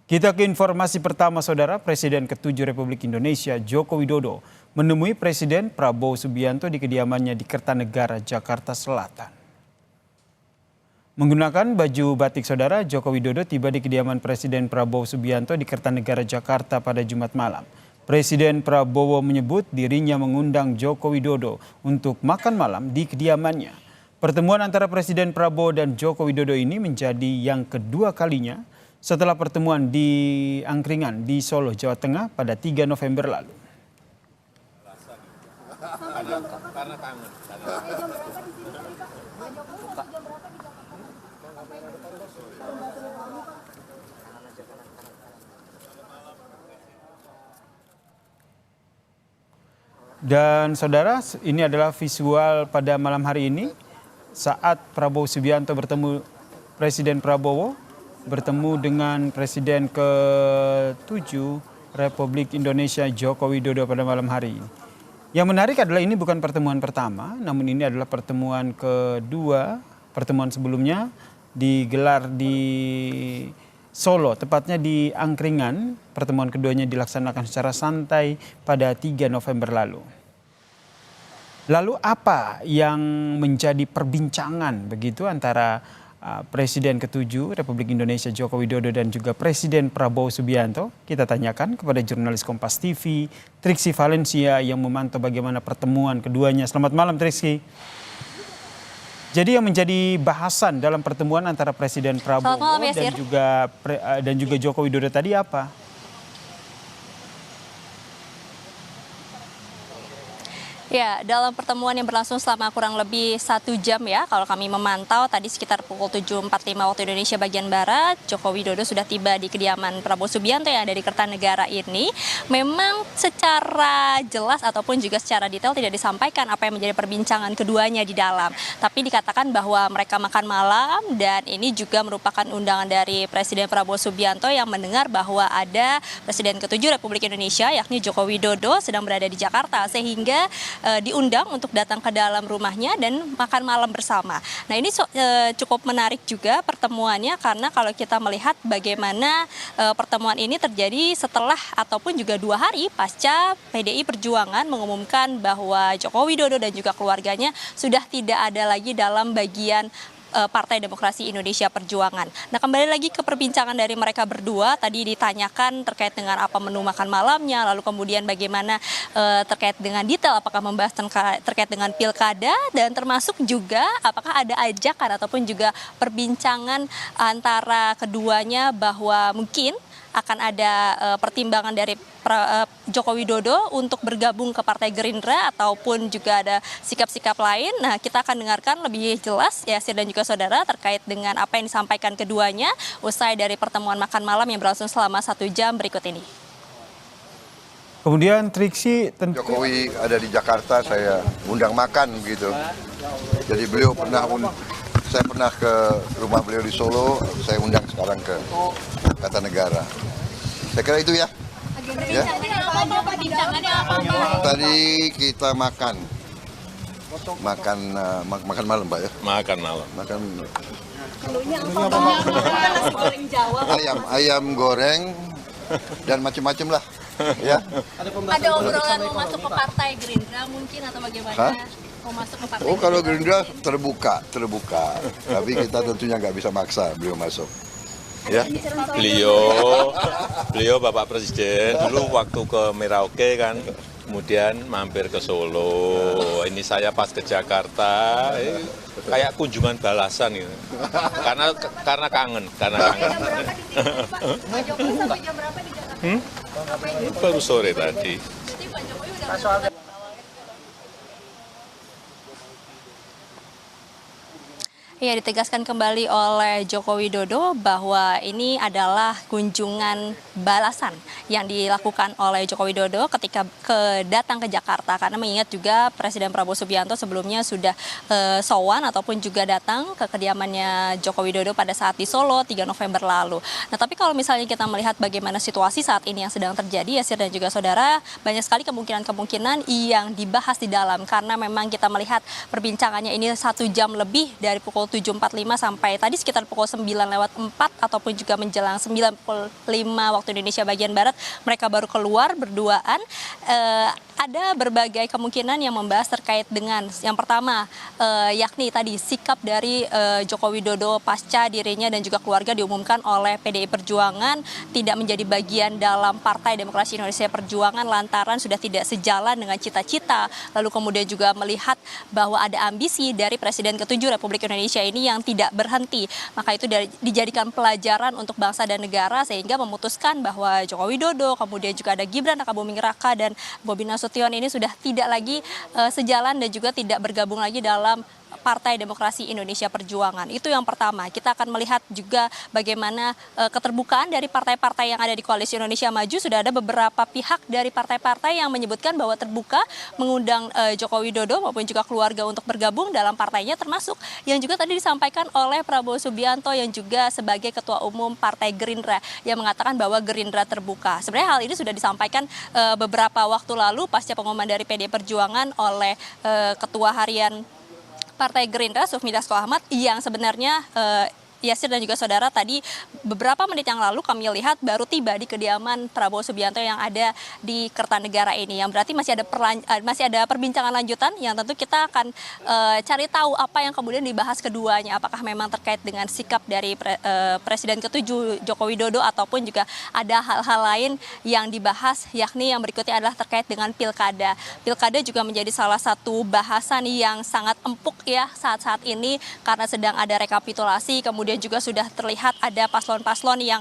Kita ke informasi pertama, Saudara. Presiden ke-7 Republik Indonesia Joko Widodo menemui Presiden Prabowo Subianto di kediamannya di Kertanegara, Jakarta Selatan. Menggunakan baju batik, Saudara, Joko Widodo tiba di kediaman Presiden Prabowo Subianto di Kertanegara, Jakarta pada Jumat malam. Presiden Prabowo menyebut dirinya mengundang Joko Widodo untuk makan malam di kediamannya. Pertemuan antara Presiden Prabowo dan Joko Widodo ini menjadi yang kedua kalinya setelah pertemuan di Angkringan di Solo, Jawa Tengah pada 3 November lalu. Dan saudara, ini adalah visual pada malam hari ini saat Prabowo Subianto Presiden Prabowo bertemu dengan Presiden ke-7 Republik Indonesia Joko Widodo pada malam hari ini. Yang menarik adalah ini bukan pertemuan pertama, namun ini adalah pertemuan kedua. Pertemuan sebelumnya digelar di Solo, tepatnya di Angkringan. Pertemuan keduanya dilaksanakan secara santai pada 3 November lalu. Lalu apa yang menjadi perbincangan begitu antara Presiden ke-7 Republik Indonesia Joko Widodo dan juga Presiden Prabowo Subianto? Kita tanyakan kepada jurnalis Kompas TV, Triksi Valencia, yang memantau bagaimana pertemuan keduanya. Selamat malam, Triksi. Jadi yang menjadi bahasan dalam pertemuan antara Presiden Prabowo malam, dan juga Joko Widodo tadi apa? Ya, dalam pertemuan yang berlangsung selama kurang lebih 1 jam ya, kalau kami memantau tadi sekitar pukul 7.45 waktu Indonesia bagian Barat, Joko Widodo sudah tiba di kediaman Prabowo Subianto yang ada di Kertanegara ini. Memang secara jelas ataupun juga secara detail tidak disampaikan apa yang menjadi perbincangan keduanya di dalam. Tapi dikatakan bahwa mereka makan malam dan ini juga merupakan undangan dari Presiden Prabowo Subianto yang mendengar bahwa ada Presiden ke-7 Republik Indonesia yakni Joko Widodo sedang berada di Jakarta sehingga diundang untuk datang ke dalam rumahnya dan makan malam bersama. Nah, ini cukup menarik juga pertemuannya karena kalau kita melihat bagaimana pertemuan ini terjadi setelah ataupun juga 2 hari pasca PDI Perjuangan mengumumkan bahwa Joko Widodo dan juga keluarganya sudah tidak ada lagi dalam bagian Partai Demokrasi Indonesia Perjuangan. Nah, kembali lagi ke perbincangan dari mereka berdua, tadi ditanyakan terkait dengan apa menu makan malamnya, lalu kemudian bagaimana terkait dengan detail, apakah membahas terkait dengan pilkada, dan termasuk juga apakah ada ajakan ataupun juga perbincangan antara keduanya bahwa mungkin akan ada pertimbangan dari Joko Widodo untuk bergabung ke Partai Gerindra ataupun juga ada sikap-sikap lain. Nah, kita akan dengarkan lebih jelas Yasir dan juga saudara terkait dengan apa yang disampaikan keduanya usai dari pertemuan makan malam yang berlangsung selama 1 jam berikut ini. Kemudian Triksi, Jokowi ada di Jakarta, saya undang makan begitu. Jadi beliau saya pernah ke rumah beliau di Solo, saya undang sekarang ke Kertanegara. Saya kira itu ya. Ya. Tadi kita makan malam, Pak ya. Makan malam. Ayam goreng dan macam-macam lah. Ya. Ada obrolan mau masuk ke Partai Gerindra mungkin atau bagaimana? Mau masuk ke Partai Gerindra? Kalau Gerindra terbuka. Tapi kita tentunya nggak bisa maksa beliau masuk. Ya. Beliau Bapak Presiden dulu waktu ke Merauke kan, kemudian mampir ke Solo. Ini saya pas ke Jakarta, kayak kunjungan balasan gitu. Karena kangen. Baru sore tadi. Ya, ditegaskan kembali oleh Joko Widodo bahwa ini adalah kunjungan balasan yang dilakukan oleh Joko Widodo ketika datang ke Jakarta, karena mengingat juga Presiden Prabowo Subianto sebelumnya sudah sowan ataupun juga datang ke kediamannya Joko Widodo pada saat di Solo 3 November lalu. Nah, tapi kalau misalnya kita melihat bagaimana situasi saat ini yang sedang terjadi, Yasir dan juga saudara, banyak sekali kemungkinan yang dibahas di dalam karena memang kita melihat perbincangannya ini 1 jam lebih dari pukul pukul 7.45 sampai tadi sekitar pukul 9:04 ataupun juga menjelang 9:05 waktu Indonesia bagian Barat, mereka baru keluar berduaan. Ada berbagai kemungkinan yang membahas terkait dengan yang pertama yakni tadi sikap dari Joko Widodo pasca dirinya dan juga keluarga diumumkan oleh PDI Perjuangan tidak menjadi bagian dalam Partai Demokrasi Indonesia Perjuangan lantaran sudah tidak sejalan dengan cita-cita, lalu kemudian juga melihat bahwa ada ambisi dari Presiden ke-7 Republik Indonesia ini yang tidak berhenti. Maka itu dijadikan pelajaran untuk bangsa dan negara sehingga memutuskan bahwa Joko Widodo, kemudian juga ada Gibran Rakabuming Raka dan Bobi Nasution ini sudah tidak lagi sejalan dan juga tidak bergabung lagi dalam Partai Demokrasi Indonesia Perjuangan. Itu yang pertama. Kita akan melihat juga bagaimana keterbukaan dari partai-partai yang ada di Koalisi Indonesia Maju. Sudah ada beberapa pihak dari partai-partai yang menyebutkan bahwa terbuka mengundang Joko Widodo maupun juga keluarga untuk bergabung dalam partainya, termasuk yang juga tadi disampaikan oleh Prabowo Subianto yang juga sebagai Ketua Umum Partai Gerindra yang mengatakan bahwa Gerindra terbuka. Sebenarnya hal ini sudah disampaikan beberapa waktu lalu pasca pengumuman dari PDI Perjuangan oleh Ketua Harian Partai Gerindra Sufmi Dasko Ahmad yang sebenarnya Yasir dan juga saudara tadi beberapa menit yang lalu kami lihat baru tiba di kediaman Prabowo Subianto yang ada di Kertanegara ini, yang berarti masih ada perbincangan lanjutan yang tentu kita akan cari tahu apa yang kemudian dibahas keduanya, apakah memang terkait dengan sikap dari Presiden ke-7 Joko Widodo ataupun juga ada hal-hal lain yang dibahas, yakni yang berikutnya adalah terkait dengan pilkada. Pilkada juga menjadi salah satu bahasan yang sangat empuk ya saat-saat ini karena sedang ada rekapitulasi, kemudian juga sudah terlihat ada paslon-paslon yang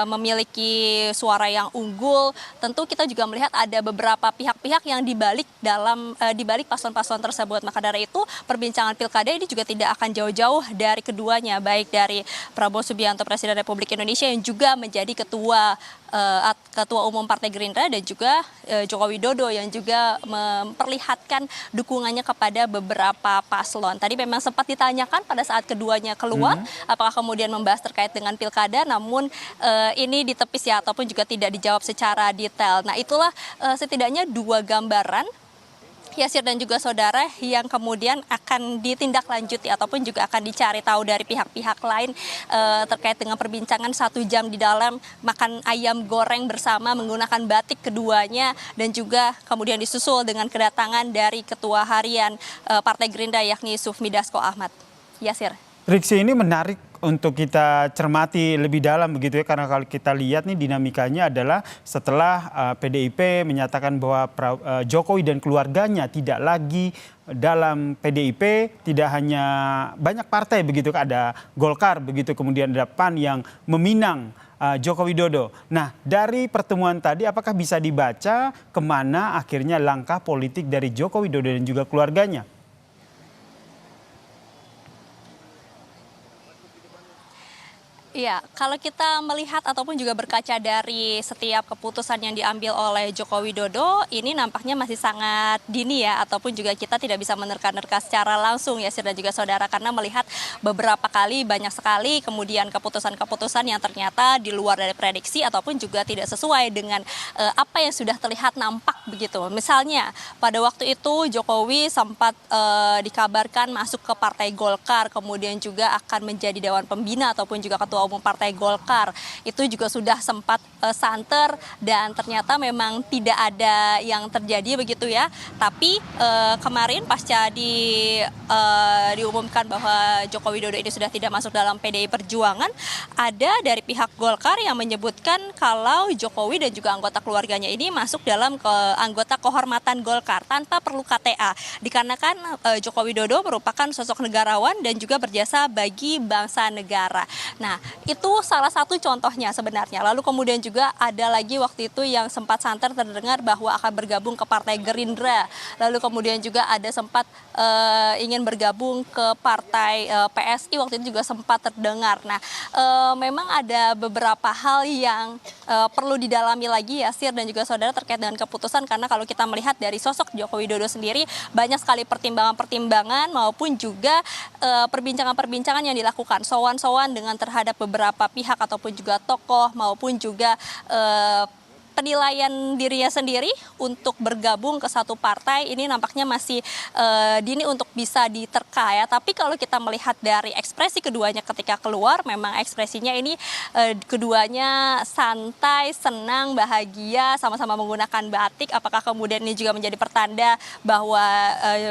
memiliki suara yang unggul. Tentu kita juga melihat ada beberapa pihak-pihak yang dibalik paslon-paslon tersebut. Maka dari itu perbincangan pilkada ini juga tidak akan jauh-jauh dari keduanya, baik dari Prabowo Subianto Presiden Republik Indonesia yang juga menjadi Ketua Umum Partai Gerindra dan juga Joko Widodo yang juga memperlihatkan dukungannya kepada beberapa paslon. Tadi memang sempat ditanyakan pada saat keduanya keluar, apakah kemudian membahas terkait dengan pilkada, namun ini ditepis ya ataupun juga tidak dijawab secara detail. Nah itulah setidaknya dua gambaran Yasir dan juga saudara yang kemudian akan ditindaklanjuti ataupun juga akan dicari tahu dari pihak-pihak lain terkait dengan perbincangan 1 jam di dalam makan ayam goreng bersama menggunakan batik keduanya dan juga kemudian disusul dengan kedatangan dari Ketua Harian Partai Gerindra yakni Sufmi Dasko Ahmad. Yasir. Triksi, ini menarik untuk kita cermati lebih dalam begitu ya, karena kalau kita lihat nih dinamikanya adalah setelah PDIP menyatakan bahwa Jokowi dan keluarganya tidak lagi dalam PDIP, tidak hanya banyak partai begitu, ada Golkar begitu, kemudian ada PAN yang meminang Joko Widodo. Nah, dari pertemuan tadi apakah bisa dibaca kemana akhirnya langkah politik dari Joko Widodo dan juga keluarganya? Iya, kalau kita melihat ataupun juga berkaca dari setiap keputusan yang diambil oleh Joko Widodo, ini nampaknya masih sangat dini ya, ataupun juga kita tidak bisa menerka-nerka secara langsung ya, Yasir dan juga saudara, karena melihat beberapa kali banyak sekali kemudian keputusan-keputusan yang ternyata di luar dari prediksi ataupun juga tidak sesuai dengan apa yang sudah terlihat nampak begitu. Misalnya pada waktu itu Jokowi sempat dikabarkan masuk ke Partai Golkar, kemudian juga akan menjadi Dewan Pembina ataupun juga Ketua Umum Partai Golkar. Itu juga sudah sempat santer dan ternyata memang tidak ada yang terjadi begitu ya. Tapi kemarin pasca diumumkan bahwa Joko Widodo ini sudah tidak masuk dalam PDI Perjuangan, ada dari pihak Golkar yang menyebutkan kalau Jokowi dan juga anggota keluarganya ini masuk dalam anggota kehormatan Golkar tanpa perlu KTA. Dikarenakan Joko Widodo merupakan sosok negarawan dan juga berjasa bagi bangsa negara. Nah, itu salah satu contohnya sebenarnya. Lalu kemudian juga ada lagi waktu itu yang sempat santer terdengar bahwa akan bergabung ke Partai Gerindra. Lalu kemudian juga ada sempat ingin bergabung ke Partai PSI, waktu itu juga sempat terdengar. Nah, memang ada beberapa hal yang perlu didalami lagi Yasir dan juga saudara terkait dengan keputusan, karena kalau kita melihat dari sosok Joko Widodo sendiri banyak sekali pertimbangan-pertimbangan maupun juga perbincangan-perbincangan yang dilakukan, sowan-sowan dengan terhadap beberapa pihak ataupun juga tokoh maupun juga penilaian dirinya sendiri untuk bergabung ke satu partai ini nampaknya masih dini untuk bisa diterka ya. Tapi kalau kita melihat dari ekspresi keduanya ketika keluar, memang ekspresinya ini keduanya santai, senang, bahagia, sama-sama menggunakan batik. Apakah kemudian ini juga menjadi pertanda bahwa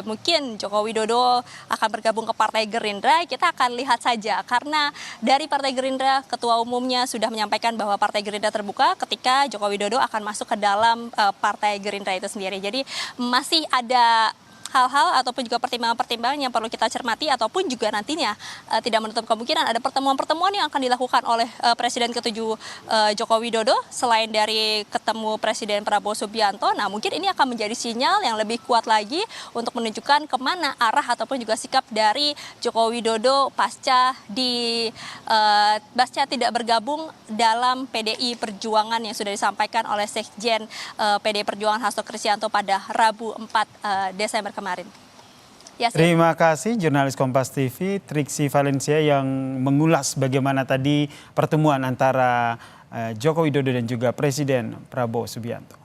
mungkin Joko Widodo akan bergabung ke Partai Gerindra? Kita akan lihat saja, karena dari Partai Gerindra ketua umumnya sudah menyampaikan bahwa Partai Gerindra terbuka ketika Joko Widodo akan masuk ke dalam Partai Gerindra itu sendiri. Jadi masih ada hal-hal ataupun juga pertimbangan-pertimbangan yang perlu kita cermati, ataupun juga nantinya tidak menutup kemungkinan ada pertemuan-pertemuan yang akan dilakukan oleh Presiden ke-7 Joko Widodo selain dari ketemu Presiden Prabowo Subianto. Nah, mungkin ini akan menjadi sinyal yang lebih kuat lagi untuk menunjukkan kemana arah ataupun juga sikap dari Joko Widodo pasca tidak bergabung dalam PDI Perjuangan yang sudah disampaikan oleh Sekjen PDI Perjuangan Hasto Kristianto pada Rabu 4 Desember kemarin. Terima kasih jurnalis Kompas TV Triksi Valencia yang mengulas bagaimana tadi pertemuan antara Joko Widodo dan juga Presiden Prabowo Subianto.